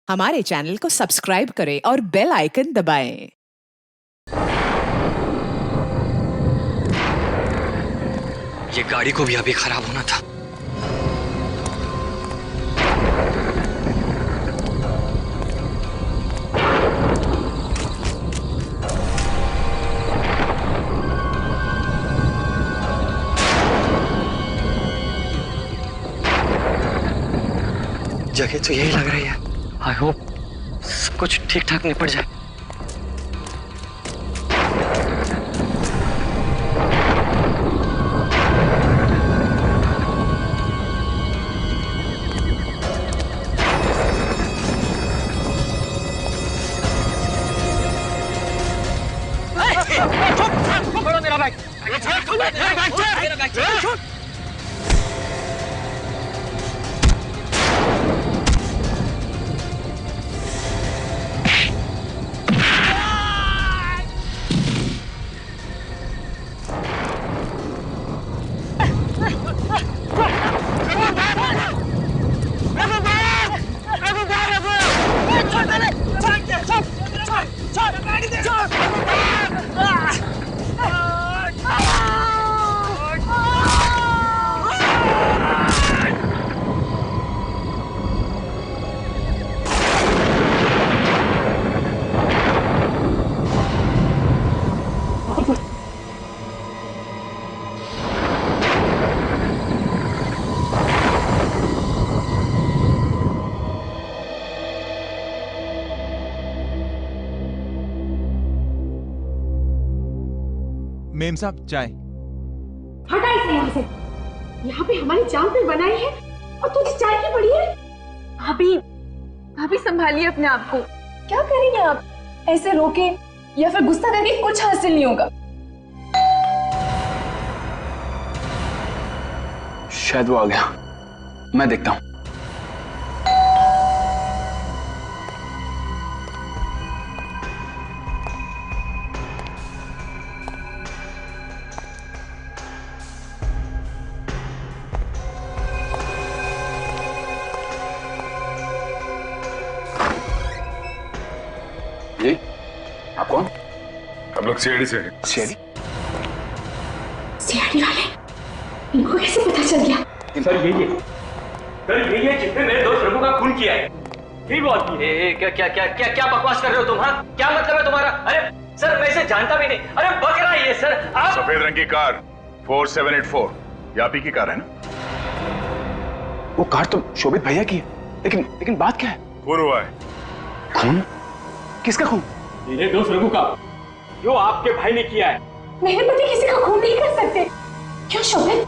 हमारे चैनल को सब्सक्राइब करें और बेल आइकन दबाएं। ये गाड़ी को भी अभी खराब होना था। जगह तो यही लग रही है। आई होप सब कुछ ठीक ठाक निपट जाए। मेरा बैग मेम साहब चाय। हटा इसे यहाँ से। यहाँ पे हमारी जान पे बनाई है और तुझे चाय की पड़ी है। भाभी भाभी संभालिए अपने आप को। क्या करेंगे आप? ऐसे रोके या फिर गुस्सा करके कुछ हासिल नहीं होगा। शायद वो आ गया, मैं देखता हूं। जी, आप कौन? हम लोग सीआईडी से हैं। सीआईडी? सीआईडी वाले इनको कैसे पता चल गया? सर यही है जिसने मेरे दोस्त रघु का खून किया है। यही वो आदमी है। क्या बकवास कर रहे हो तुम? हाँ, क्या मतलब है तुम्हारा? अरे सर मैं इसे जानता भी नहीं। अरे बकरा ये सर। आप सफेद रंग की कार 4784 यापी की कार है ना? वो कार तो शोभित भैया की है, लेकिन बात क्या है? खून हुआ है। खून? किसका खून? मेरे दोस्त रघु का, जो आपके भाई ने किया है। मेरे पति किसी का खून नहीं कर सकते। क्यों शोभित?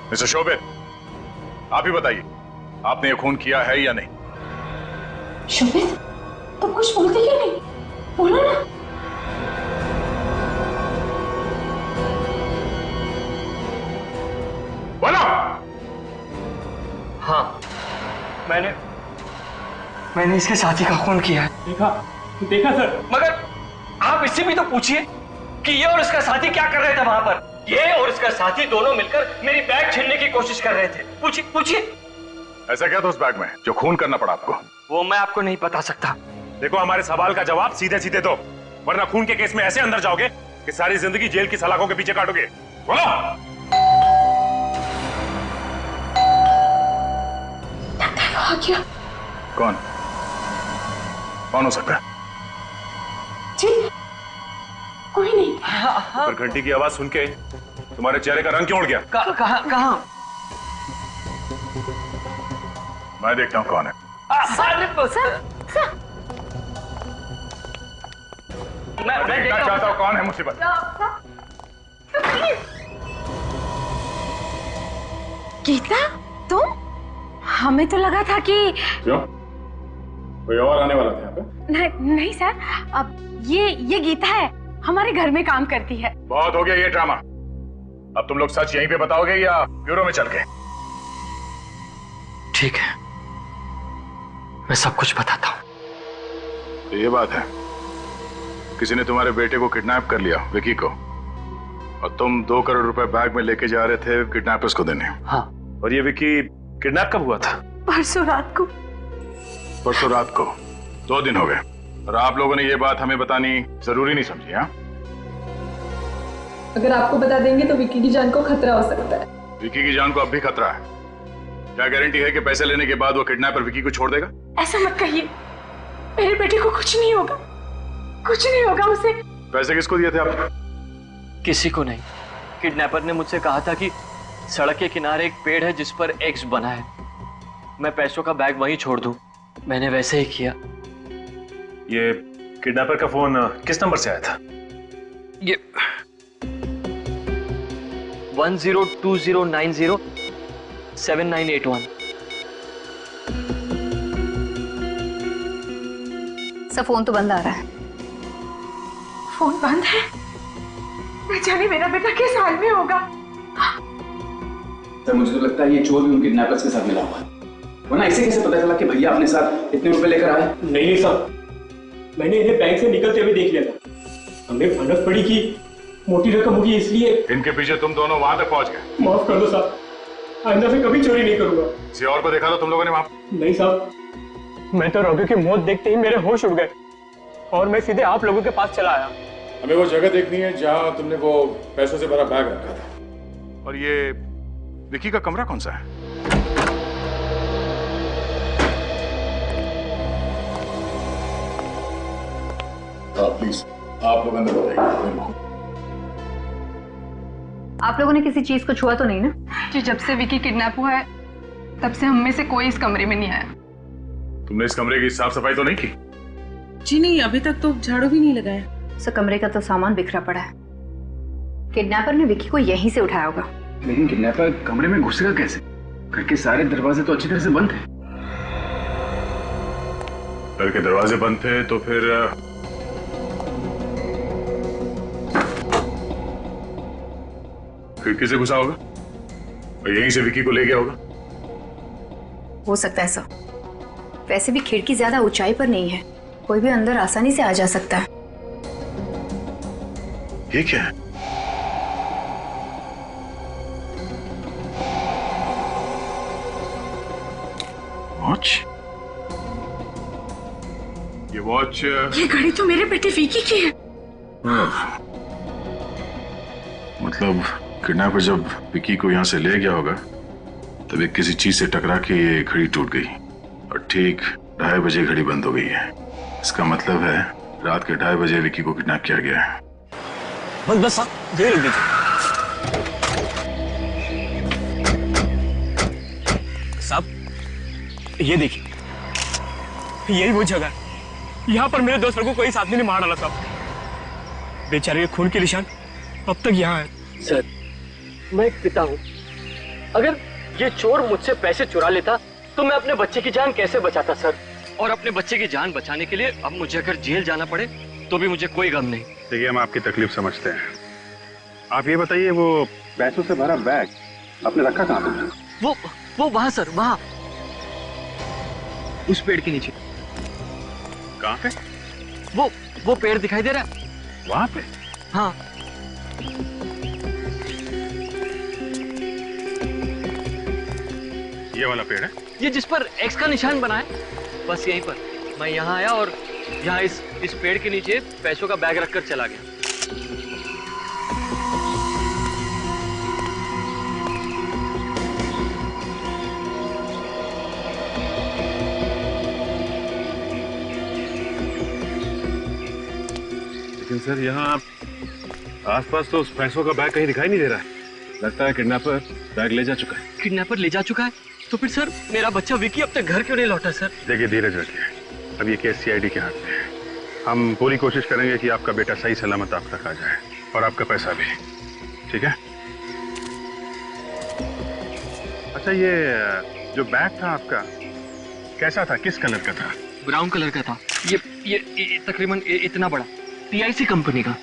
मिस्टर शोभित, आप ही बताइए, आपने ये खून किया है या नहीं? शोभित, तुम कुछ बोलते क्यों नहीं? बोलो ना। बोलो। हाँ, मैंने इसके साथी का खून किया है। देखा सर। मगर आप इससे भी तो पूछिए कि ये और इसका साथी क्या कर रहे थे वहां पर। ये और इसका साथी दोनों मिलकर मेरी बैग छीनने की कोशिश कर रहे थे। पूछिए। ऐसा क्या था उस बैग में जो खून करना पड़ा आपको? वो मैं आपको नहीं बता सकता। देखो, हमारे सवाल का जवाब सीधे सीधे दो, वरना खून के केस में ऐसे अंदर जाओगे कि सारी जिंदगी जेल की सलाखों के पीछे काटोगे। बोलो। आ गया। कौन हो सकता है? जी, कोई नहीं। पर घंटी की आवाज सुन के तुम्हारे चेहरे का रंग क्यों उड़ गया? कहाँ? मैं देखता हूँ कौन है। मैं देखना देखता हूं। चाहता हूँ कौन है मुसीबत। गीता, तुम? हमें तो लगा था कि क्यों? कोई और आने वाला था यहाँ पे? नहीं सर, अब ये गीता है, हमारे घर में काम करती है। बहुत हो गया ये ड्रामा। अब तुम लोग सच यहीं पे बताओगे या ब्यूरो में चल के? ठीक है, मैं सब कुछ बताता हूँ। तो ये बात है, किसी ने तुम्हारे बेटे को किडनैप कर लिया, विकी को, और तुम 2 करोड़ रुपए बैग में लेके जा रहे थे किडनैपर्स को देने। हाँ। और ये विकी किडनैप कब हुआ था? परसों रात को। परसों रात को 2 दिन हो गए और आप लोगों ने ये बात हमें बतानी जरूरी नहीं समझी। हाँ, अगर आपको बता देंगे तो विक्की की जान को खतरा हो सकता है। विकी की जान को अब भी खतरा है। क्या गारंटी है कि पैसे लेने के बाद वो किडनैपर विकी को छोड़ देगा? ऐसा मत कहिए, मेरे बेटे को कुछ नहीं होगा, कुछ नहीं होगा उसे। पैसे किसको दिए थे आप? किसी को नहीं। किडनैपर ने मुझसे कहा था कि सड़क के किनारे एक पेड़ है जिस पर एक्स बना है, मैं पैसों का बैग वहीं छोड़ दूं। मैंने वैसे ही किया। ये किडनैपर का फोन किस नंबर से आया था? ये 1020907981। सब फोन तो बंद आ रहा है। फोन बंद है? न जाने मेरा बेटा किस हाल में होगा। सर मुझे तो लगता है ये चोर भी उन किडनैपर्स के साथ मिला हुआ है, वरना इसे कैसे पता चला कि भैया अपने साथ इतने रुपए लेकर आए? नहीं साहब, मैंने इन्हें बैंक से निकलते हुए देख लिया था। हमें भनक पड़ी कि मोटी रकम होगी, इसलिए इनके पीछे तुम दोनों वहां तक पहुंच गए। माफ कर दो साहब, आइंदा से कभी चोरी नहीं करूंगा। किसी और को देखा था तुम लोगों ने वहां? नहीं साहब, मैं तो रॉकी की मौत देखते ही मेरे होश उड़ गए और मैं सीधे आप लोगों के पास चला आया। हमें वो जगह देखनी है जहां तुमने वो पैसों से भरा बैग रखा था। और ये विकी का कमरा कौन सा है? प्लीज आप लोग अंदर बताइए। आप लोगों ने किसी चीज को छुआ तो नहीं ना? जी, जब से विकी किडनैप हुआ है तब से हम में से कोई इस कमरे में नहीं आया। तुमने इस कमरे की साफ सफाई तो नहीं की? जी नहीं, अभी तक तो झाड़ू भी नहीं लगाया। सो कमरे का तो सामान बिखरा पड़ा है। किडनैपर ने विकी को यहीं से उठाया होगा। लेकिन किडनैपर कमरे में घुसेगा कैसे? घर के सारे दरवाजे तो अच्छी तरह से बंद थे। घर के दरवाजे बंद थे तो फिर खिड़की से घुसा होगा और यहीं से विकी को ले गया होगा। हो सकता है सर, वैसे भी खिड़की ज्यादा ऊंचाई पर नहीं है, कोई भी अंदर आसानी से आ जा सकता है। ये क्या है? वॉच? ये वॉच? ये घड़ी तो मेरे बेटे विकी की है। मतलब किडनैपर जब विकी को यहाँ से ले गया होगा तब एक किसी चीज से टकरा के ये घड़ी टूट गई और ठीक 2:30 बजे घड़ी बंद हो गई है। इसका मतलब है रात के 2:30 बजे विकी को किडनैप किया गया है। बस बस साहब, देर लग गई। साहब ये देखिए, यही वो जगह है, यहाँ पर मेरे 2 लड़कों को इस आदमी ने मार डाला साहब। बेचारे के खून के निशान अब तक यहाँ है। सर, मैं एक पिता हूँ। अगर ये चोर मुझसे पैसे चुरा लेता तो मैं अपने बच्चे की जान कैसे बचाता सर? और अपने बच्चे की जान बचाने के लिए अब मुझे अगर जेल जाना पड़े तो भी मुझे कोई गम नहीं। देखिए, हम आपकी तकलीफ समझते हैं। आप ये बताइए, वो पैसों से भरा बैग आपने रखा कहाँ पे? वो वहां सर, वहां उस पेड़ के नीचे। कहाँ पे? वो पेड़ दिखाई दे रहा है वहां पे? हाँ। ये वाला पेड़ है? ये जिस पर एक्स का निशान बना है, बस यहीं पर। मैं यहाँ आया और यहाँ इस पेड़ के नीचे पैसों का बैग रखकर चला गया। लेकिन सर, यहाँ आसपास तो उस पैसों का बैग कहीं दिखाई नहीं दे रहा है। लगता है किडनैपर बैग ले जा चुका है। किडनैपर ले जा चुका है? तो फिर सर मेरा बच्चा विकी अब तक घर क्यों नहीं लौटा सर? देखिए, धीरज रखिए, अब ये केस सीआईडी के हाथ में है। हम पूरी कोशिश करेंगे कि आपका बेटा सही सलामत आप तक आ जाए और आपका पैसा भी। ठीक है? अच्छा, ये जो बैग था आपका कैसा था, किस कलर का था? ब्राउन कलर का था। ये तकरीबन इतना बड़ा, TIC कंपनी का।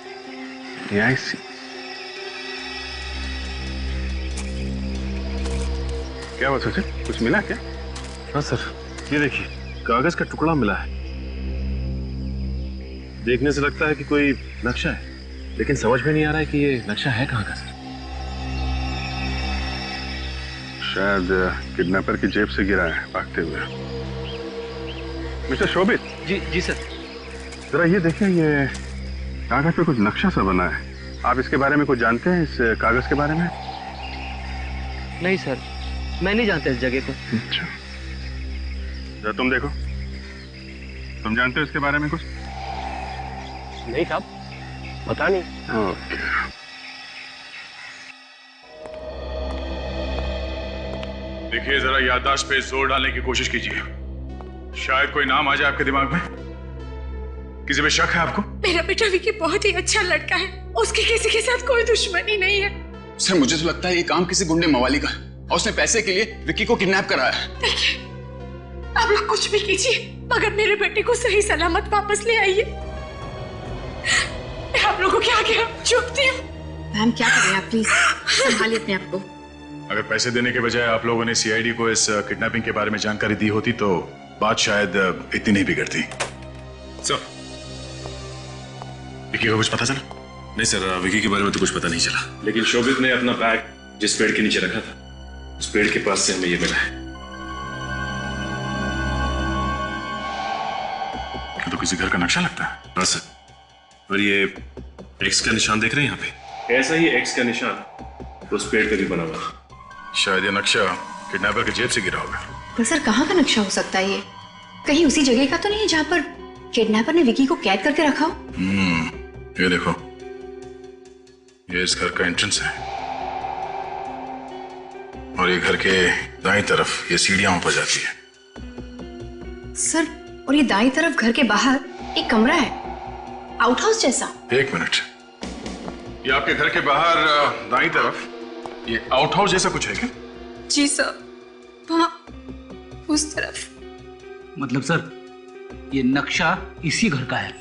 TIC? क्या हुआ सचिन, कुछ मिला क्या? हाँ सर, ये देखिए, कागज का टुकड़ा मिला है। देखने से लगता है कि कोई नक्शा है, लेकिन समझ में नहीं आ रहा है कि ये नक्शा है कहाँ का सर। शायद किडनैपर की जेब से गिरा है भागते हुए। मिस्टर शोभित। जी जी सर। जरा ये देखिए, ये कागज पे कुछ नक्शा सा बना है। आप इसके बारे में कुछ जानते हैं, इस कागज के बारे में? नहीं सर, मैं नहीं जानता इस जगह को। अच्छा, जरा तुम देखो, तुम जानते हो इसके बारे में कुछ? नहीं साहब, पता नहीं। ओके। देखिए, जरा याददाश्त पे जोर डालने की कोशिश कीजिए। शायद कोई नाम आ जाए आपके दिमाग में। किसी पे शक है आपको? मेरा बेटा विकी बहुत ही अच्छा लड़का है, उसकी किसी के साथ कोई दुश्मनी नहीं है। सर मुझे तो लगता है ये काम किसी गुंडे मवाली का है और उसने पैसे के लिए विक्की को किडनैप कराया है। देखिए, आप लोग कुछ भी कीजिए मगर मेरे बेटे को सही सलामत वापस ले आइए। मैं आप लोगों के आगे झुकती हूँ। मैम क्या कर रहे हैं आप, प्लीज संभालिए अपने आप को। अगर पैसे देने के बजाय आप लोगों ने सीआईडी को इस किडनैपिंग के बारे में जानकारी दी होती तो बात शायद इतनी नहीं बिगड़ती। सर, विकी को कुछ पता चला? नहीं सर, विकी के बारे में तो कुछ पता नहीं चला, लेकिन शोभित ने अपना बैग जिस पेड़ के नीचे रखा था, उस पेड़ के पास से हमें ये मिला है। तो किसी घर का नक्शा लगता है। हाँ सर, और ये एक्स का निशान देख रहे हैं यहाँ पे, ऐसा ही एक्स का निशान उस पेड़ पे भी बना हुआ। शायद ये नक्शा किडनैपर की जेब से गिरा होगा। पर सर कहाँ का नक्शा हो सकता है ये? कहीं उसी जगह का तो नहीं है जहाँ पर किडनैपर ने विकी को कैद करके रखा हो? ये देखो, ये इस घर का एंट्रेंस है और ये घर के दाईं तरफ ये सीढ़ियां ऊपर जाती है। सर, और ये दाईं तरफ घर के बाहर एक कमरा है, आउट हाउस जैसा। एक मिनट, ये आपके घर के बाहर दाईं तरफ ये आउट हाउस जैसा कुछ है क्या? जी सर, वहाँ उस तरफ। मतलब सर, ये नक्शा इसी घर का है।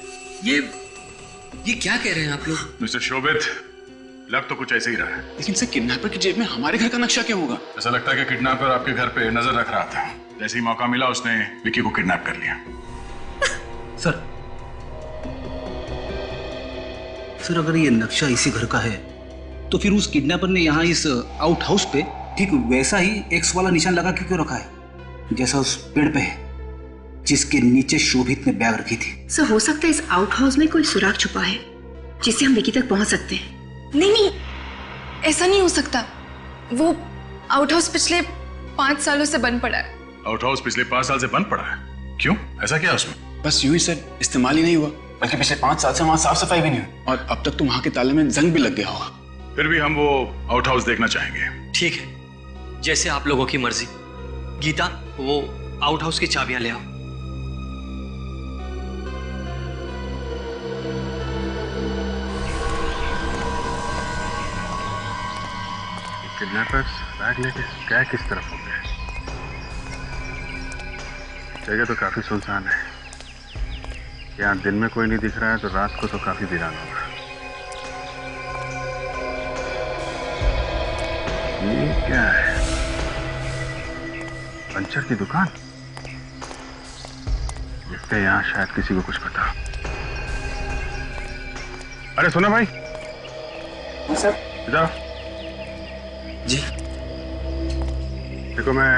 ये क्या कह रहे हैं आप लोग? मिस्टर शोभित, लग तो कुछ ऐसे ही रहा है। लेकिन सर किडनैपर की जेब में हमारे घर का नक्शा क्यों होगा? ऐसा लगता है कि किडनैपर आपके घर पे नजर रख रहा था। जैसे ही मौका मिला उसने विकी को किडनैप कर लिया। सर अगर ये नक्शा इसी घर का है तो फिर उस किडनैपर ने यहाँ इस आउट हाउस पे ठीक वैसा ही एक्स वाला निशान लगा के क्यों रखा है, जैसा उस पेड़ पे है जिसके नीचे शोभित ने बैग रखी थी? सर हो सकता है इस आउट हाउस में कोई सुराग छुपा है जिससे हम विकी तक पहुंच सकते हैं। नहीं, ऐसा नहीं हो सकता। वो आउट हाउस पिछले 5 सालों से बंद पड़ा है। आउट हाउस पिछले 5 साल से बंद पड़ा है? क्यों, ऐसा क्या उसमें? बस यूं ही सर, इस्तेमाल ही नहीं हुआ, बल्कि पिछले 5 साल से वहाँ साफ सफाई भी नहीं हुई और अब तक तो वहाँ के ताले में जंग भी लग गया होगा। फिर भी हम वो आउट हाउस देखना चाहेंगे। ठीक है, जैसे आप लोगों की मर्जी। गीता, वो आउट हाउस की चाबियां ले आओ। किडनैपर्स बैग लेके क्या किस तरफ हो गए? जगह तो काफी सुनसान है। यहाँ दिन में कोई नहीं दिख रहा है तो रात को तो काफी वीरान होगा। ये क्या है? पंचर की दुकान? इसके यहाँ शायद किसी को कुछ पता। अरे सुनो भाई। सर। जाओ। जी। देखो, मैं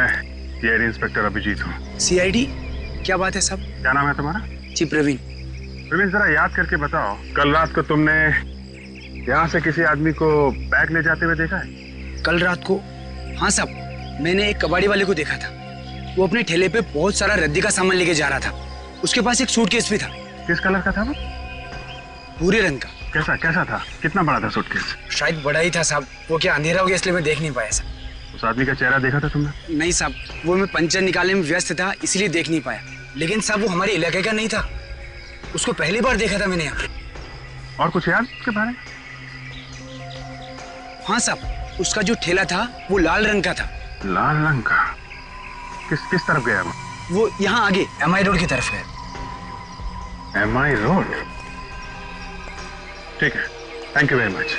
सीआईडी इंस्पेक्टर अभिजीत हूँ। सीआईडी? क्या बात है साहब? क्या नाम है तुम्हारा? जी प्रवीण। प्रवीण, जरा याद करके बताओ, कल रात को तुमने यहाँ से किसी आदमी को बैग ले जाते हुए देखा है? कल रात को? हाँ साहब, मैंने एक कबाड़ी वाले को देखा था। वो अपने ठेले पे बहुत सारा रद्दी का सामान लेके जा रहा था। उसके पास एक सूटकेस भी था। किस कलर का था वो? भूरे रंग का। कैसा था? कितना बड़ा था सूटकेस? शायद बड़ा ही था साहब, वो क्या अंधेरा हो गया इसलिए मैं देख नहीं पाया साहब। उस आदमी का चेहरा देखा था तुमने? नहीं साहब, वो मैं पंचर निकालने में व्यस्त था इसलिए देख नहीं पाया। लेकिन साहब वो हमारे इलाके का नहीं था, उसको पहली बार देखा था मैंने यहाँ पे। और कुछ याद उसके बारे में? हाँ साहब, उसका जो ठेला था वो लाल रंग का था। लाल रंग का? किस तरफ गया वो यहाँ आगे MI रोड की तरफ गया। MI road? ठीक है, थैंक यू वेरी मच।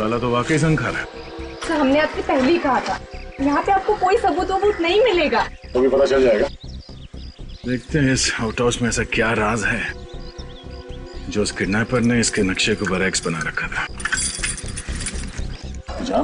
साला तो वाकई संग खा रहा है। सर हमने आपसे पहले ही कहा था, यहाँ पे आपको कोई सबूत वबूत नहीं मिलेगा। तो भी पता चल जाएगा। देखते हैं इस आउट हाउस में ऐसा क्या राज है जो उस किडनैपर ने इसके नक्शे को बरैक्स बना रखा था। जा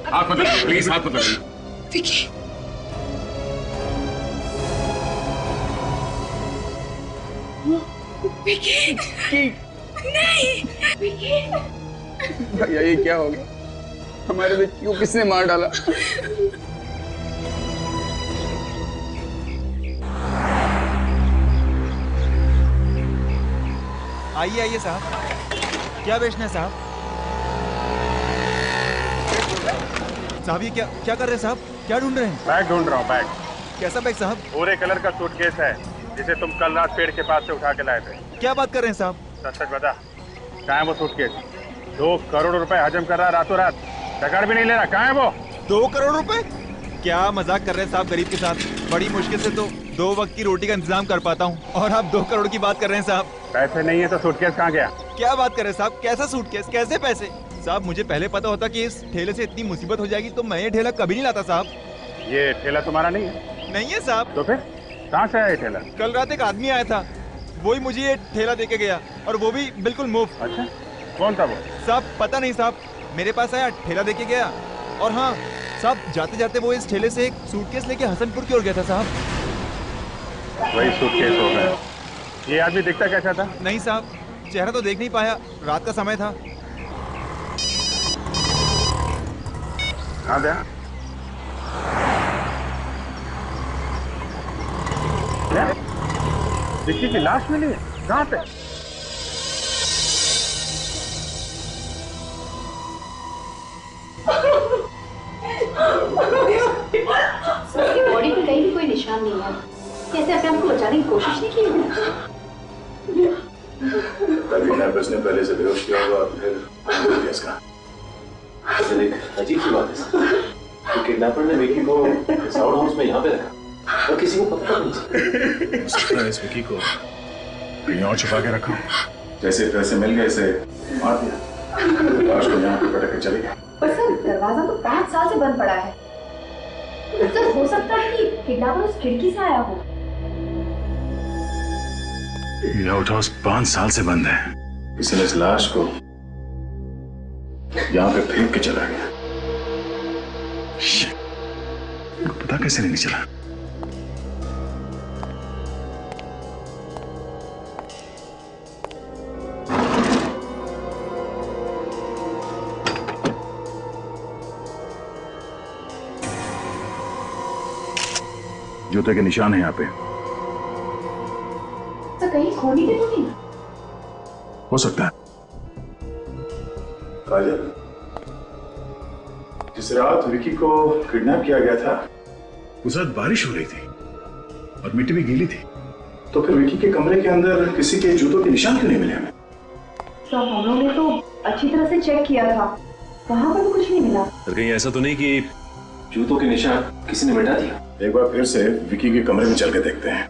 हाथ मत लगाइए प्लीज, हाथ मत लगाइए। विकी विकी नहीं विकी। भैया ये क्या हो गया? हमारे विक्की को किसने मार डाला? आइए आइए साहब, क्या बेचना है साहब? साहब ये क्या क्या कर रहे हैं साहब? क्या ढूंढ रहे हैं? बैग ढूंढ रहा हूँ। बैग कैसा बैग साहब? भूरे कलर का सूटकेस है जिसे तुम कल रात पेड़ के पास से उठा के लाए थे। क्या बात कर रहे हैं साहब? सच सच बता, कहाँ है वो सूटकेस? 2 करोड़ रुपए हजम कर रहा रातों रात, टकर भी नहीं ले रहा। कहाँ है वो? 2 करोड़ रुपए? क्या मजाक कर रहे हैं साहब गरीब के साथ? बड़ी मुश्किल से तो 2 वक्त की रोटी का इंतजाम कर पाता हूँ और आप 2 करोड़ की बात कर रहे हैं साहब। पैसे नहीं है तो सूटकेस कहाँ गया? क्या बात कर रहे हैं साहब? कैसा सूटकेस, कैसे पैसे? साहब मुझे पहले पता होता कि इस ठेले से इतनी मुसीबत हो जाएगी तो मैं ये ठेला कभी नहीं लाता साहब। ये ठेला तुम्हारा नहीं है? नहीं है साहब। तो फिर कहाँ से आया ये ठेला? कल रात एक आदमी आया था, वही मुझे ये ठेला दे के गया और वो भी बिल्कुल मुफ्त। अच्छा, कौन था वो? साहब पता नहीं साहब, मेरे पास आया, ठेला दे के गया और हाँ साहब जाते जाते वो इस ठेले से एक सूटकेस लेके हसनपुर की ओर गया था साहब। वही सूटकेस होगा। ये आदमी दिखता कैसा था? नहीं साहब, चेहरा तो देख नहीं पाया, रात का समय था। हाँ क्या? विक्की की लाश मिली है? कहाँ पे? उसकी बॉडी पे कहीं भी कोई निशान नहीं है। कैसे अपने आप को बचाने की कोशिश नहीं की? किडनैपर्स ने पहले से बेहोश किया होगा, फिर इसका एक अजीब सी बात है कि किडनैपर ने विकी को इस आउट हाउस में यहाँ पे रखा और किसी को पता नहीं चला। हो सकता है इस विकी को कहीं और छुपा के रखा। जैसे पैसे मिल गए इसे मार दिया, लाश को यहाँ पे पटक के चले गए। पर सर दरवाजा तो 5 साल से बंद पड़ा है। सर हो सकता है कि किडनैपर उस खिड़की से आया हो। ये आउट हाउस 5 साल से बंद है, इसने इस लाश को यहाँ पे फेंक के चला गया। पता कैसे नहीं चला? जूते के निशान है यहाँ पे। तो कहीं खोने के तो नहीं? हो सकता है। काजल, जिस रात विकी को किडनैप किया गया था उस रात बारिश हो रही थी और मिट्टी भी गीली थी, तो फिर विकी के कमरे के अंदर किसी के जूतों के निशान क्यों नहीं मिले हमें? तो हम लोगों ने तो अच्छी तरह से चेक किया था, वहां पर भी कुछ नहीं मिला। पर कहीं ऐसा तो नहीं कि जूतों के निशान किसी ने मिटा दिया? एक बार फिर से विकी के कमरे में चल के देखते हैं।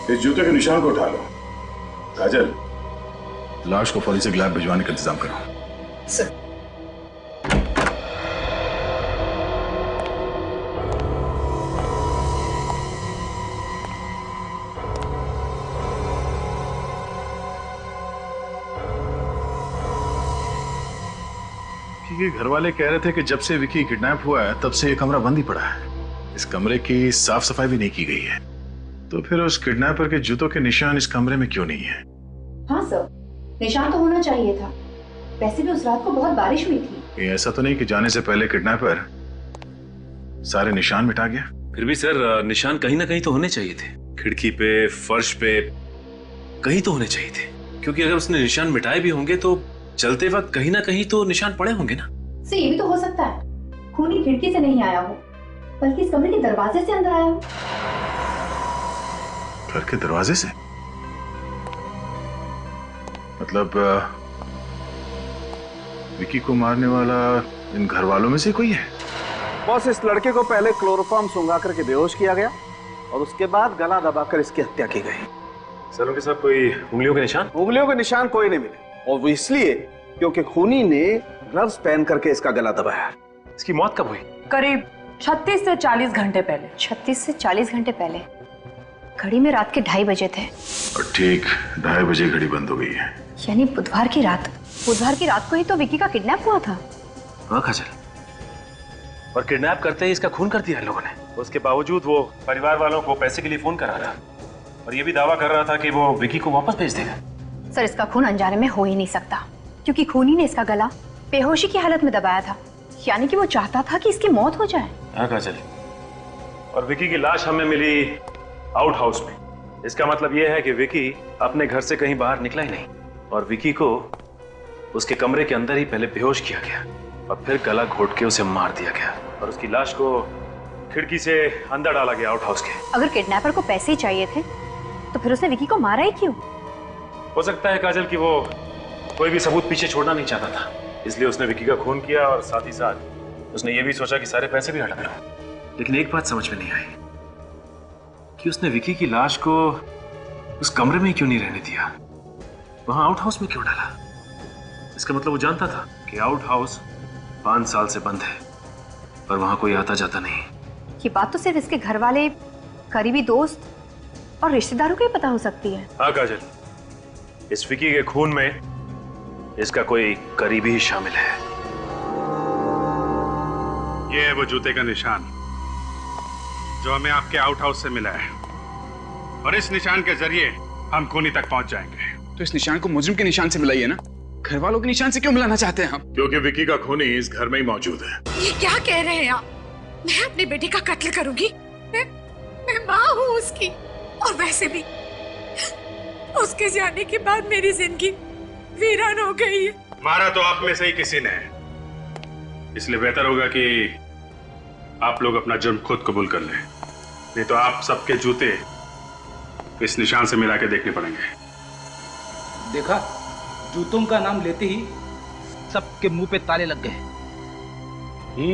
इस जूते के निशान को उठा लो। काजल, लाश को फॉरेंसिक लैब भिजवाने का इंतजाम करो। सर। कि घर वाले कह रहे थे कि जब से विकी किडनैप हुआ है तब से ये कमरा बंद ही पड़ा है, इस कमरे की साफ सफाई भी नहीं की गई है, तो फिर उस किडनैपर के जूतों के निशान इस कमरे में क्यों नहीं है? हाँ सर, निशान तो होना चाहिए था। वैसे भी उस रात को बहुत बारिश हुई थी। ये ऐसा तो नहीं कि जाने से पहले किडनैपर सारे निशान मिटा गया? फिर भी सर निशान कहीं ना कहीं तो होने चाहिए थे, खिड़की पे, फर्श पे, कहीं तो होने चाहिए थे। क्योंकि अगर उसने निशान मिटाए भी होंगे तो चलते वक्त कहीं ना कहीं तो निशान पड़े होंगे ना। सर ये भी तो हो सकता है खूनी खिड़की से नहीं आया हो बल्कि इस कमरे के दरवाजे से अंदर आया हो। घर के दरवाजे से? मतलब विकी को मारने वाला इन घर वालों में से कोई है? बॉस, इस लड़के को पहले क्लोरोफॉर्म सुंघा करके बेहोश किया गया और उसके बाद गला दबाकर इसकी हत्या की गई। सर उनके साथ कोई उंगलियों के निशान? उंगलियों के निशान कोई नहीं मिले और वो इसलिए क्योंकि खूनी ने ग्लव्स पहन करके इसका गला दबाया। इसकी मौत कब हुई? करीब 36 से 40 घंटे पहले। 36 से 40 घंटे पहले? घड़ी में रात के 2:30 बजे थे और ठीक 2:30 बजे घड़ी बंद हो गई है। यानी बुधवार की रात को ही तो विकी का किडनैप हुआ था। हाँ काजल, और किडनैप करते ही इसका खून कर दिया इन लोगों ने। उसके बावजूद वो परिवार वालों को पैसे के लिए फोन कर रहा था और ये भी दावा कर रहा था कि वो विकी को वापस भेज देगा। सर इसका खून अनजाने में हो ही नहीं सकता क्योंकि खूनी ने इसका गला बेहोशी की हालत में दबाया था, यानी कि वो चाहता था कि इसकी मौत हो जाए। हाँ काजल, और विकी की लाश हमें मिली आउट हाउस में। इसका मतलब ये है कि विकी अपने घर से कहीं बाहर निकला ही नहीं और विकी को उसके कमरे के अंदर ही पहले बेहोश किया गया और फिर गला घोट के उसे मार दिया गया और उसकी लाश को खिड़की से अंदर डाला गया आउट हाउस के। अगर किडनैपर को पैसे ही चाहिए थे तो फिर उसने विकी को मारा ही क्यों? हो सकता है काजल कि वो कोई भी सबूत पीछे छोड़ना नहीं चाहता था, इसलिए उसने विकी का खून किया और साथ ही साथ उसने ये भी सोचा कि सारे पैसे भी हड़प लूं। लेकिन एक बात समझ में नहीं आई कि उसने विकी की लाश को उस कमरे में ही क्यों नहीं रहने दिया, वहां आउट हाउस में क्यों डाला? इसका मतलब वो जानता था कि आउट हाउस 5 साल से बंद है पर वहां कोई आता जाता नहीं। ये बात तो सिर्फ इसके घर वाले, करीबी दोस्त और रिश्तेदारों को ही पता हो सकती है। हाँ काजल, इस विकी के खून में इसका कोई करीबी ही शामिल है। ये है वो जूते का निशान जो हमें आपके आउट हाउस से मिला है और इस निशान के जरिए हम खूनी तक पहुंच जाएंगे। तो इस निशान को मुजरिम के निशान से मिलाइए ना, घर वालों के निशान से क्यों मिलाना चाहते हैं हम? क्योंकि विकी का खूनी इस घर में ही मौजूद है। ये क्या कह रहे हैं आप? मैं अपनी बेटी का कत्ल करूंगी? मैं माँ हूँ उसकी, और वैसे भी उसके जाने के बाद मेरी जिंदगी वीरान हो गई है। मारा तो आप में से ही किसी ने, इसलिए बेहतर होगा कि आप लोग अपना जुर्म खुद कबूल कर लें, नहीं तो आप सबके जूते इस निशान से मिला के देखने पड़ेंगे। देखा, जूतों का नाम लेते ही सबके मुंह पे ताले लग गए।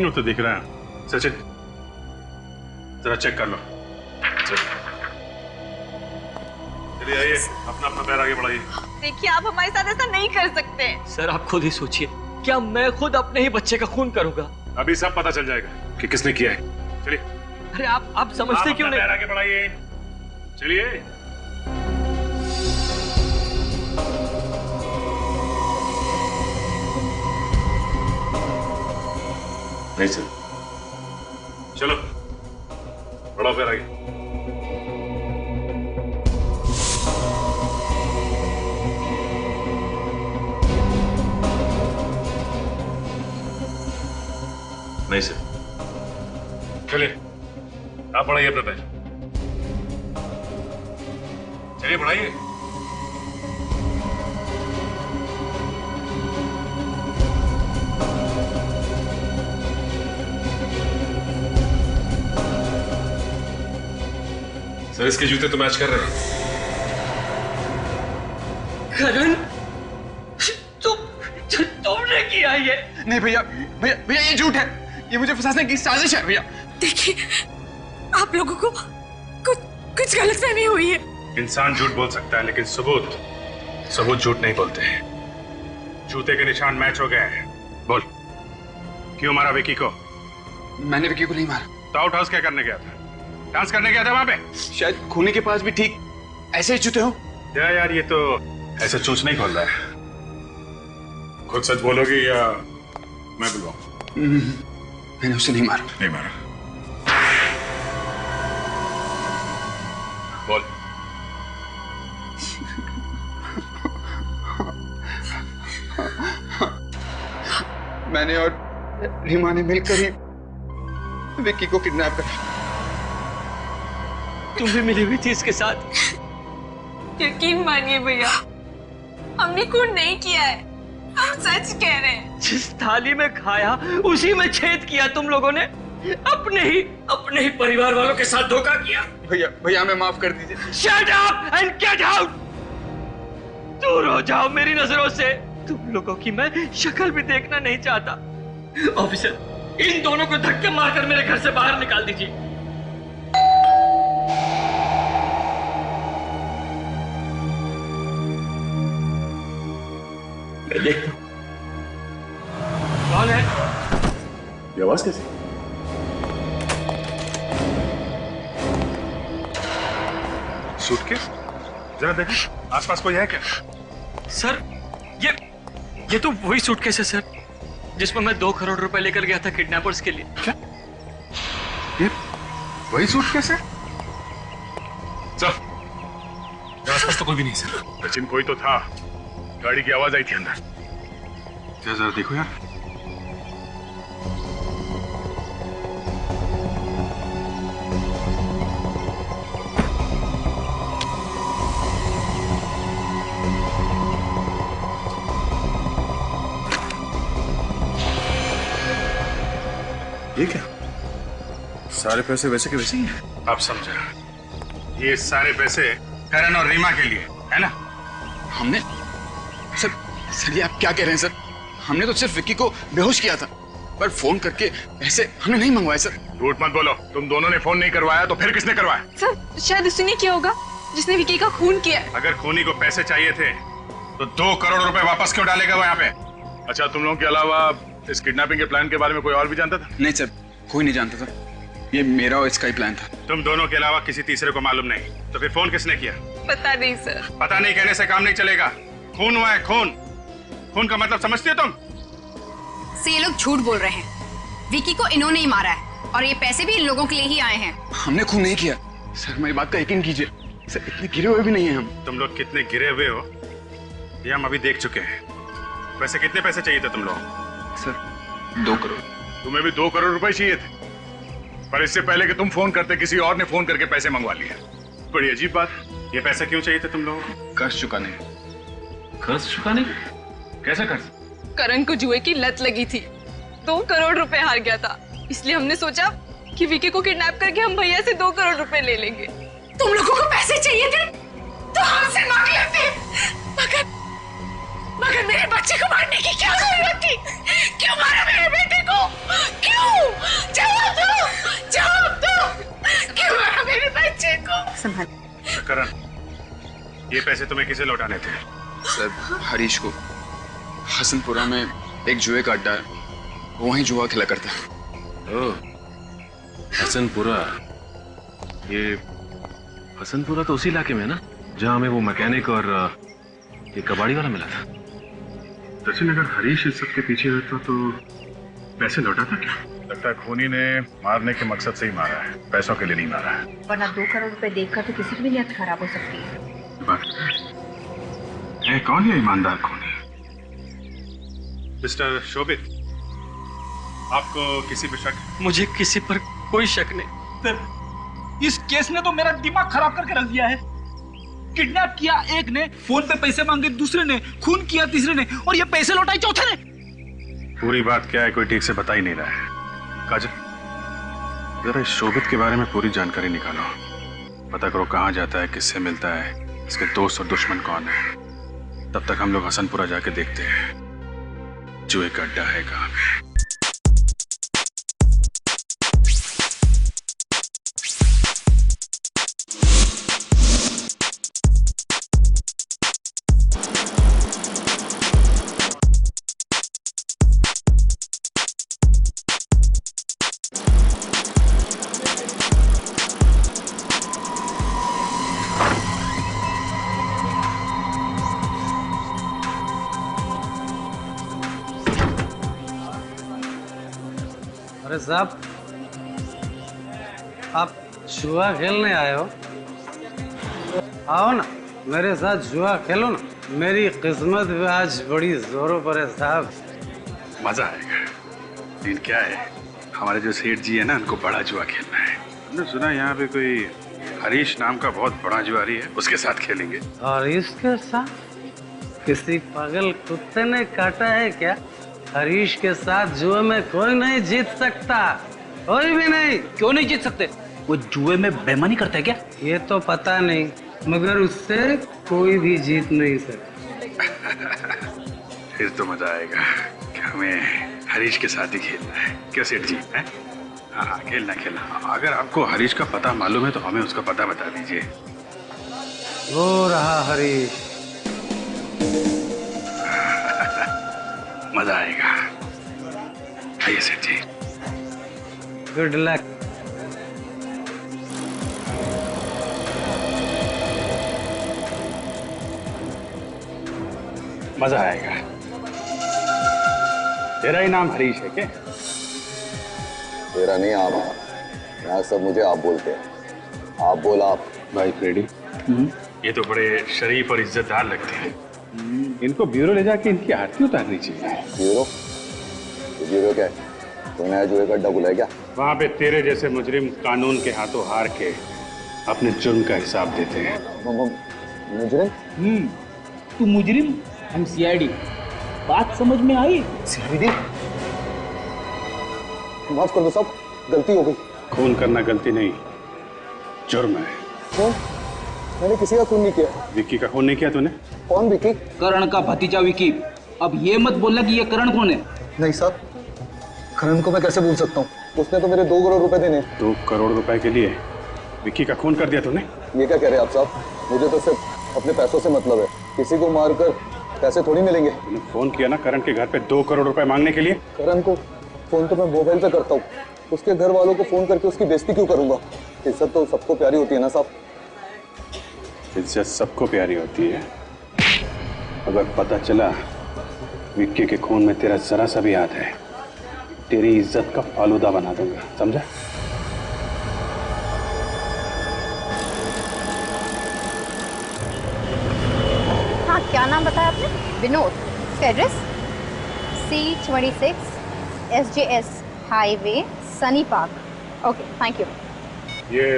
वो तो दिख रहा है। सचिन जरा चेक कर लो। चलिए आइए, अपना अपना पैर आगे बढ़ाइए। देखिए आप हमारे साथ ऐसा नहीं कर सकते। सर आप खुद ही सोचिए, क्या मैं खुद अपने ही बच्चे का खून करूंगा? अभी सब पता चल जाएगा कि किसने किया है। चलिए। अरे आप समझते क्यों नहीं? पैर आगे बढ़ाइए। चलिए। नहीं सर। चलो बढ़ाओ पैर आगे। नहीं सर। चलिए आप बढ़ाइए अपना पैर। चलिए बढ़ाइए। सर इसके जूते तो मैच कर रहे हैं। करण, तुमने किया ये? नहीं भैया, भैया भैया ये झूठ है, ये मुझे फंसाने की साजिश है भैया। देखिए आप लोगों को कुछ गलतफहमी हुई है। इंसान झूठ बोल सकता है लेकिन सबूत झूठ नहीं बोलते हैं। जूते के निशान मैच हो गए हैं। बोल, क्यों मारा विकी को? मैंने विकी को नहीं मारा। तो आउट हाउस क्या करने गया था? डांस करने गया था वहां पे? शायद खूनी के पास भी ठीक ऐसे ही जूते हो। यार ये तो ऐसे चूच नहीं खोल रहा है। खुद सच बोलोगी या मैं बुलवाऊं? मैंने उसे नहीं मारा। नहीं मारा। बोल। मैंने और रीमा ने मिलकर ही विकी को किडनैप करा। तुम भी मिली हुई थी इसके साथ? यकीन मानिए भैया, हमने खून नहीं किया है, हम सच कह रहे हैं। जिस थाली में खाया उसी में छेद किया तुम लोगों ने। अपने ही परिवार वालों के साथ धोखा किया। भैया हमें माफ कर दीजिए। Shut up and get out! दूर हो जाओ मेरी नजरों से। तुम लोगों की मैं शक्ल भी देखना नहीं चाहता। ऑफिसर, इन दोनों को धक्के मारकर मेरे घर से बाहर निकाल दीजिए। मैं देखता हूं कौन है। ये आवाज कैसी? सूटकेस? जरा देखें, आसपास कोई है क्या? सर, ये तो वही सूटकेस है सर, जिसमें मैं 2 करोड़ रुपए लेकर गया था किडनैपर्स के लिए। क्या? ये वही सूटकेस है? चल, आसपास तो कोई भी नहीं सर। सचिन, कोई तो था। गाड़ी की आवाज आई थी अंदर। जरा देखो यार। ये क्या? सारे पैसे वैसे के वैसे ही हैं। आप समझा? ये सारे पैसे करण और रीमा के लिए है ना? हमने सर ये आप क्या कह रहे हैं सर? हमने तो सिर्फ विक्की को बेहोश किया था, पर फोन करके पैसे हमने नहीं मंगवाए सर। झूठ मत बोलो। तुम दोनों ने फोन नहीं करवाया तो फिर किसने करवाया? सर शायद उसी ने किया होगा जिसने विक्की का खून किया। अगर खूनी को पैसे चाहिए थे तो 2 करोड़ रुपए वापस क्यों डालेगा वो यहाँ पे? अच्छा, तुम लोगों के अलावा इस किडनैपिंग के प्लान के बारे में कोई और भी जानता था? नहीं सर, कोई नहीं जानता था। ये मेरा और इसका ही प्लान था। तुम दोनों के अलावा किसी तीसरे को मालूम नहीं? तो फिर फोन किसने किया? पता नहीं सर। पता नहीं कहने से काम नहीं चलेगा। खून हुआ है, खून। खून का मतलब समझती हो तुम? से ये लोग झूठ बोल रहे हैं। विकी को इन्होंने ही मारा है और ये पैसे भी इन लोगों के लिए ही आए हैं। हमने खून नहीं किया सर, मेरी बात का यकीन कीजिए सर। इतने गिरे हुए भी नहीं है हम। तुम लोग कितने गिरे हुए हो ये हम अभी देख चुके हैं। वैसे कितने पैसे चाहिए थे तुम लोग? सर 2 करोड़। तुम्हें भी 2 करोड़ रुपए चाहिए थे, पर इससे पहले कि तुम फोन करते किसी और ने फोन करके पैसे मंगवा लिए। बड़ी अजीब बात। ये पैसे क्यों चाहिए थे तुम लोगों को? कर्ज चुकाने। कर्ज चुकाने? कैसा कर्ज? करण को जुए की लत लगी थी, 2 करोड़ रुपए हार गया था, इसलिए हमने सोचा कि विकी को किडनैप करके हम भैया से 2 करोड़ रुपए ले लेंगे। तुम लोगों को पैसे चाहिए थे तो हमसे मांग लेते, मगर मेरे बच्चे को मारने की क्या जरूरत थी? क्यों मारा मेरे बेटे को? क्यों? जवाब दो। क्यों मारा मेरे बच्चे को? संभाल। करण, ये पैसे तुम्हें किसे लौटाने थे? सर हरीश को। हसनपुरा में एक जुए का अड्डा है, वो वहीं जुआ खेला करता है। ओह, हसनपुरा। ये हसनपुरा तो उसी इलाके में है ना जहां हमें वो मैकेनिक और ये कबाड़ी वाला मिला था। सचिन, अगर हरीश इस सब के पीछे रहता तो पैसे लौटाता क्या? लगता है खूनी ने मारने के मकसद से ही मारा है, पैसों के लिए नहीं मारा है। वरना 2 करोड़ रुपए देखकर तो किसी की भी नीयत खराब हो सकती है। कौन है ईमानदार खूनी? मिस्टर शोभित, आपको किसी पे शक? मुझे किसी पर कोई शक नहीं। सर, इस केस ने तो मेरा दिमाग खराब करके रख दिया है। किडनैप किया एक ने, फोन पे पैसे मांगे दूसरे ने, खून किया तीसरे ने, और ये पैसे लौटाए चौथे ने। पूरी बात क्या है कोई ठीक से बता ही नहीं रहा है। काजल, जरा इस शोभित के बारे में पूरी जानकारी निकालो। पता करो कहाँ जाता है, किससे मिलता है, इसके दोस्त और दुश्मन कौन है। तब तक हम लोग हसनपुरा जाके देखते हैं जुए का अड्डा है कहाँ पे। अरे साहब, आप जुआ खेलने आए हो? आओ ना, मेरे साथ जुआ खेलो ना। मेरी किस्मत भी आज बड़ी जोरों पर है साहब। मजा आएगा। लेकिन क्या है, हमारे जो सेठ जी है ना, उनको बड़ा जुआ खेलना है। हमने सुना यहाँ पे कोई हरीश नाम का बहुत बड़ा जुआरी है, उसके साथ खेलेंगे। और इसके साथ? किसी पागल कुत्ते ने काटा है क्या? हरीश के साथ जुए में कोई नहीं जीत सकता, कोई भी नहीं। क्यों नहीं जीत सकते? वो जुए में बेईमानी करता है क्या? ये तो पता नहीं, मगर उससे कोई भी जीत नहीं सकता। फिर तो मजा आएगा कि हमें हरीश के साथ ही खेलना है। क्या सेठ जी है? हाँ खेलना खेलना। अगर आपको हरीश का पता मालूम है तो हमें उसका पता बता दीजिए। वो रहा हरीश। मजा आएगा। आइए सेठ जी। Good luck. मजा आएगा। तेरा ही नाम हरीश है क्या? तेरा नहीं आप। यहाँ सब मुझे आप बोलते हैं। आप बोल आप। भाई फ्रेडी, ये तो बड़े शरीफ और इज्जतदार लगते हैं। इनको ब्यूरो ले जाके इनकी आरती उतारनी चाहिए। ब्यूरो? ब्यूरो क्या है? कोई नया जुए का अड्डा खुला है क्या? वहाँ पे तेरे जैसे मुजरिम कानून के हाथों हार के अपने जुर्म का हिसाब देते हैं। मुजरिम? तू मुजरिम, हम सीआईडी। बात समझ में आई? सीआईडी? माफ कर दो साहब, गलती हो गई। खून करना गलती नहीं, जुर्म है। क्यों? मैंने किसी का खून नहीं किया। विक्की का खून नहीं किया तूने? कौन विक्की? करण का भतीजा विक्की। अब ये मत बोलना कि ये करण कौन है। नहीं साहब, करण को मैं कैसे भूल सकता हूँ? उसने तो मेरे 2 करोड़ रुपए देने। 2 करोड़ रुपए के लिए विक्की का खून कर दिया तूने? ये क्या कह रहे हैं आप साहब? मुझे तो सिर्फ अपने पैसों से मतलब है। किसी को मारकर पैसे थोड़ी मिलेंगे। तूने फोन किया ना करण के घर पे 2 करोड़ रुपए मांगने के लिए? करण को फोन तो मैं मोबाइल पे करता हूँ, उसके घर वालों को फोन करके उसकी बेइज्जती क्यों करूंगा? इज्जत तो सबको प्यारी होती है ना साहब। इज्जत सबको प्यारी होती है। अगर पता चला विक्की के खून में तेरा जरा सा भी हाथ है, तेरी इज्जत का फालूदा बना दूंगा, समझा? हाँ, क्या नाम बताया आपने? विनोद। इसका address C26 SJS highway Sunny park. Okay, thank you. ये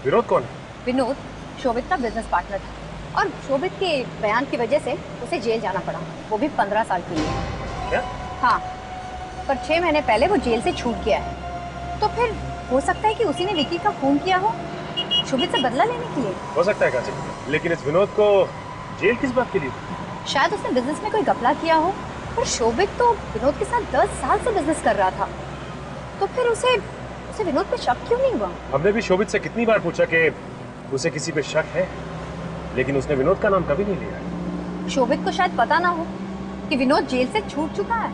विनोद कौन है? विनोद शोभित का बिजनेस पार्टनर था और शोभित के बयान की वजह से उसे जेल जाना पड़ा, वो भी 15 साल के लिए। क्या? हाँ, पर 6 महीने पहले वो जेल से छूट गया है। तो फिर हो सकता है कि उसी ने विक्की का खून किया हो, शोभित से बदला लेने के लिए। हो सकता है काजल, लेकिन इस विनोद को जेल किस बात के लिए? शायद उसने बिजनेस में कोई घपला किया हो, पर शोभित तो विनोद के साथ 10 साल से बिजनेस कर रहा था, तो फिर उसे विनोद पे शक क्यों नहीं हुआ? हमने भी शोभित से कितनी बार पूछा कि उसे किसी पे शक है, लेकिन उसने विनोद का नाम कभी नहीं लिया। शोभित को शायद पता ना हो कि विनोद जेल से छूट चुका है।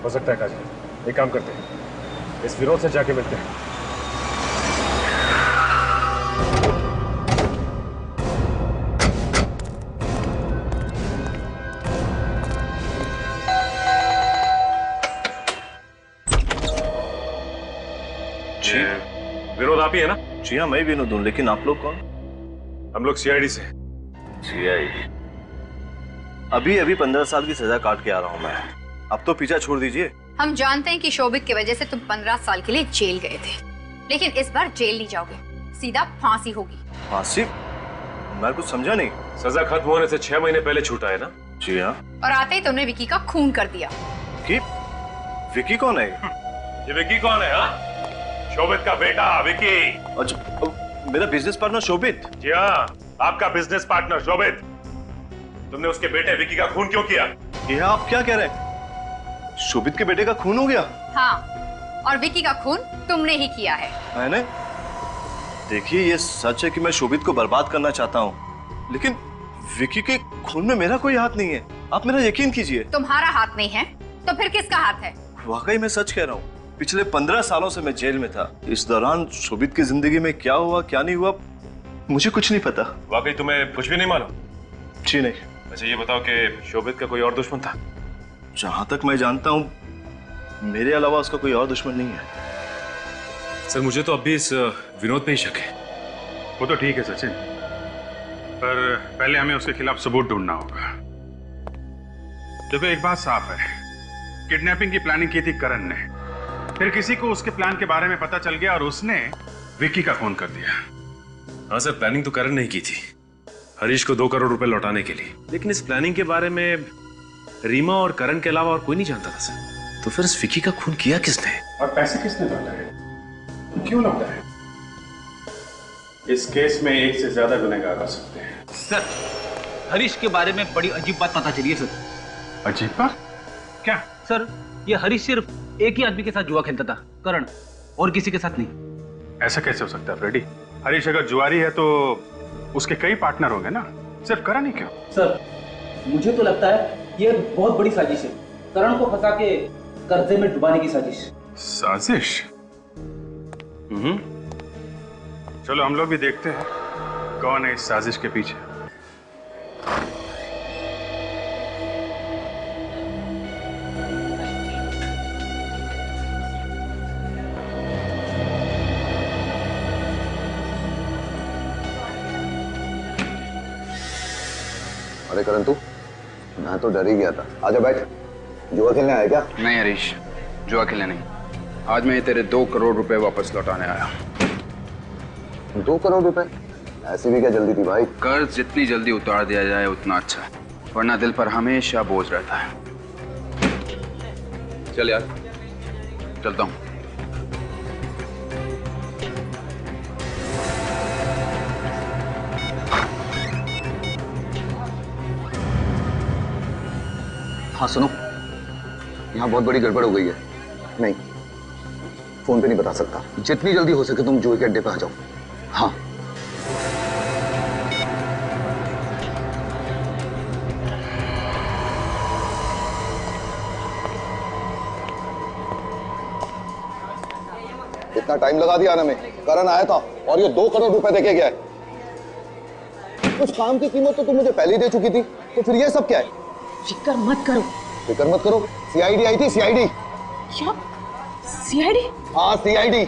हो सकता है काजल, एक काम करते हैं, इस विनोद से जाके मिलते हैं। विनोद आप ही है ना? जी हाँ, मैं विनोद हूँ, लेकिन आप लोग कौन? हम लोग सीआईडी से। सीआईडी? अभी 15 साल की सजा काट के आ रहा हूँ मैं। अब तो पीछा छोड़ दीजिए। हम जानते हैं कि शोभित की वजह से तुम 15 साल के लिए जेल गए थे, लेकिन इस बार जेल नहीं जाओगे, सीधा फांसी होगी। फांसी? मैं कुछ समझा नहीं। सजा खत्म होने से 6 महीने पहले छूटा है ना? जी हाँ। और आते ही तुमने विक्की का खून कर दिया। विक्की कौन है? ये विक्की कौन है? हाँ, शोभित का बेटा विक्की। अच्छा, मेरा बिजनेस पार्टनर शोभित? जी हाँ, आपका बिजनेस पार्टनर शोभित। तुमने उसके बेटे विक्की का खून क्यों किया? ये आप क्या कह रहे हैं? शोभित के बेटे का खून हो गया? हाँ, और विक्की का खून तुमने ही किया है। मैंने? देखिए, ये सच है कि मैं शोभित को बर्बाद करना चाहता हूँ, लेकिन विक्की के खून में मेरा कोई हाथ नहीं है। आप मेरा यकीन कीजिए। तुम्हारा हाथ नहीं है तो फिर किसका हाथ है? वाकई मैं सच कह रहा हूँ। पिछले 15 सालों से मैं जेल में था। इस दौरान शोभित की जिंदगी में क्या हुआ क्या नहीं हुआ मुझे कुछ नहीं पता। वाकई तुम्हें कुछ भी नहीं मालूम? जी नहीं। अच्छा ये बताओ कि शोभित का कोई और दुश्मन था? जहां तक मैं जानता हूँ मेरे अलावा उसका कोई और दुश्मन नहीं है। सर मुझे तो अब भी इस विनोद पे ही शक है। वो तो ठीक है सचिन, पर पहले हमें उसके खिलाफ सबूत ढूंढना होगा। देखो एक बात साफ है, किडनैपिंग की प्लानिंग की थी करण ने, फिर किसी को उसके प्लान के बारे में पता चल गया और उसने विक्की का खून कर दिया। हाँ सर, प्लानिंग तो करण ने ही की थी, हरीश को 2 करोड़ रुपए लौटाने के लिए। लेकिन इस प्लानिंग के बारे में रीमा और करण के अलावा और कोई नहीं जानता था सर। तो फिर इस विकी का खून किया किसने? और पैसे किसने लौटा है? क्यों लौटा है? इस केस में एक से ज्यादा गुनहगार हो सकते हैं। सर, हरीश के बारे में बड़ी अजीब बात पता चली है सर। अजीब बात? क्या? सर, ये हरीश सिर्फ एक ही आदमी के साथ जुआ खेलता था, करण, और किसी के साथ नहीं। ऐसा कैसे हो सकता है फ्रेडी? हरीश अगर जुआरी है तो उसके कई पार्टनर होंगे ना, सिर्फ करण ही क्यों? सर, मुझे तो लगता है ये बहुत बड़ी साजिश है, करण को फंसा के कर्जे में डुबाने की साजिश। साजिश? चलो हम लोग भी देखते हैं कौन है इस साजिश के पीछे। अरे करण, तू? मैं तो डर ही गया था। आजा बैठ। जुआ खेलने आया क्या? नहीं हरीश, जुआ खेलने नहीं। आज मैं तेरे 2 करोड़ रुपए वापस लौटाने आया। 2 करोड़ रुपए? ऐसी भी क्या जल्दी थी भाई? कर्ज जितनी जल्दी उतार दिया जाए उतना अच्छा है, वरना दिल पर हमेशा बोझ रहता है। चल यार, चलता हूं। हाँ सुनो, यहाँ बहुत बड़ी गड़बड़ हो गई है। नहीं, फोन पे नहीं बता सकता। जितनी जल्दी हो सके तुम जुए के अड्डे पे आ जाओ। हाँ। इतना टाइम लगा दिया आने में। करण आया था और ये 2 करोड़ रुपए देके गया है। उस काम की कीमत तो तुम मुझे पहले ही दे चुकी थी, तो फिर ये सब क्या है? फिक्र मत करो। फिक्र मत करो? सीआईडी आई थी, सीआईडी। क्या? सीआईडी? हाँ सीआईडी।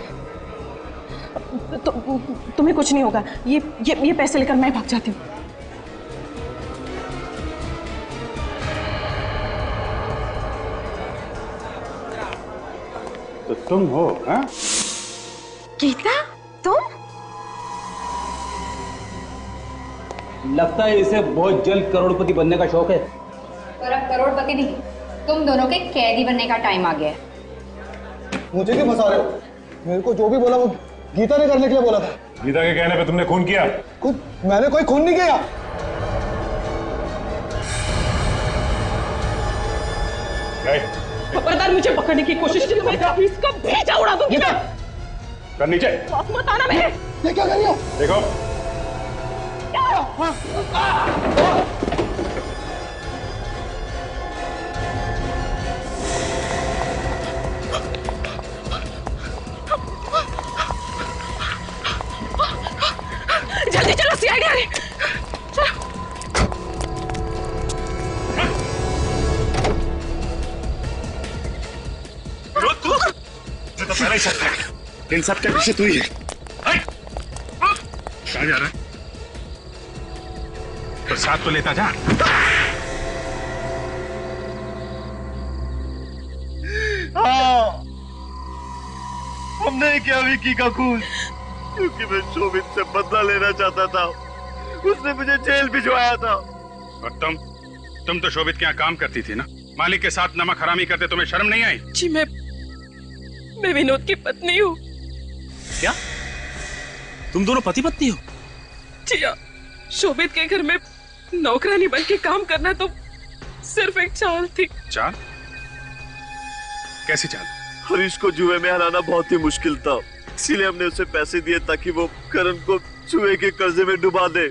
तुम्हें कुछ नहीं होगा। ये पैसे लेकर मैं भाग जाती हूँ। तो तुम हो? हाँ? गीता, तुम? लगता है इसे बहुत जल्द करोड़पति बनने का शौक है। पर अब करोड़पति नहीं, तुम दोनों के कैदी बनने का टाइम आ गया है। मुझे क्यों फंसा रहे हो? मेरे को जो भी बोला वो गीता ने करने के लिए बोला था। गीता के कहने पे तुमने खून किया? मैंने कोई खून नहीं किया। खबरदार मुझे पकड़ने की कोशिश की तो मैं इसका भेजा उड़ा दूंगी। कर नीचे। मत आना मेरे। ये क्या कर रही हो? देखो। जल्दी चलो, सीआईडी आ रही। चलो। तू तो पहले ही सकता है। इन सब के पीछे तू ही है। कहाँ जा रहा है? तो साथ तो लेता जा। हाँ, हमने किया विकी का खून, क्योंकि मैं शोभित से बदला लेना चाहता था। उसने मुझे जेल भिजवाया था। और तुम तो शोभित के यहाँ काम करती थी ना? मालिक के साथ नमक हरामी करते तुम्हें शर्म नहीं आई? जी मैं विनोद की पत्नी हूँ। क्या? तुम दोनों पति पत्नी हो? जी हाँ, शोभित के घर में नौकरानी बन के काम करना तो सिर्फ एक चाल थी। चाल? कैसी चाल? हरीश को जुए में हराना बहुत ही मुश्किल था, इसीलिए हमने उसे पैसे दिए ताकि वो करण को जुए के कर्जे में डुबा दे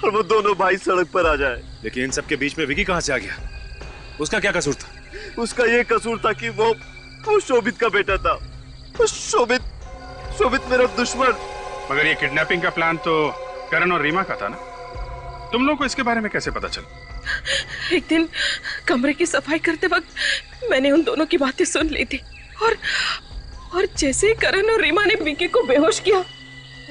और वो दोनों भाई सड़क पर आ जाए। लेकिन इन सब के बीच में विकी कहाँ से आ गया? उसका क्या कसूर था? उसका ये कसूर था कि वो शोभित का बेटा था। शोभित मेरा दुश्मन। मगर ये किडनैपिंग का प्लान तो करण और रीमा का था ना? तुम लोगों को इसके बारे में कैसे पता चला? एक दिन कमरे की सफाई करते वक्त मैंने उन दोनों की बातें सुन ली थी और जैसे ही करण और रीमा ने विकी को बेहोश किया,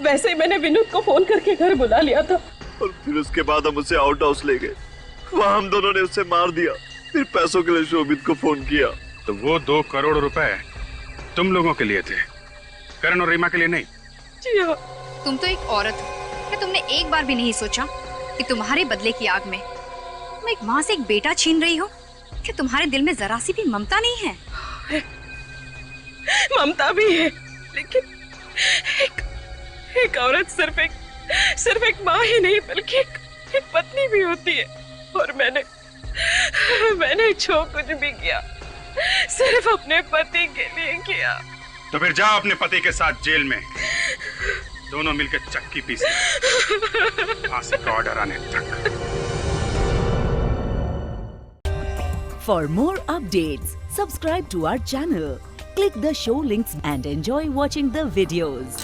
वैसे ही मैंने विनोद को फोन करके घर बुला लिया था। और फिर उसके बाद हम उसे आउट हाउस ले गए। वहां हम दोनों ने उसे मार दिया, फिर पैसों के लिए शोभित को फोन किया। तो वो 2 करोड़ रुपए तुम लोगों के लिए थे, करण और रीमा के लिए नहीं? जी हाँ। तुम तो एक औरत हो, क्या तुमने एक बार भी नहीं सोचा कि तुम्हारे बदले की आग में तुम एक माँ से एक बेटा छीन रही हो? क्या तुम्हारे दिल में जरा सी भी ममता नहीं है? ममता भी है, लेकिन एक औरत सिर्फ एक माँ ही नहीं बल्कि एक पत्नी भी होती है। और मैंने जो कुछ भी किया सिर्फ अपने पति के लिए किया। तो फिर जाओ अपने पति के साथ जेल में, दोनों मिलकर चक्की पीसे, फांसी का ऑर्डर आने तक। For more updates, subscribe to our channel, click the show links and enjoy watching the videos.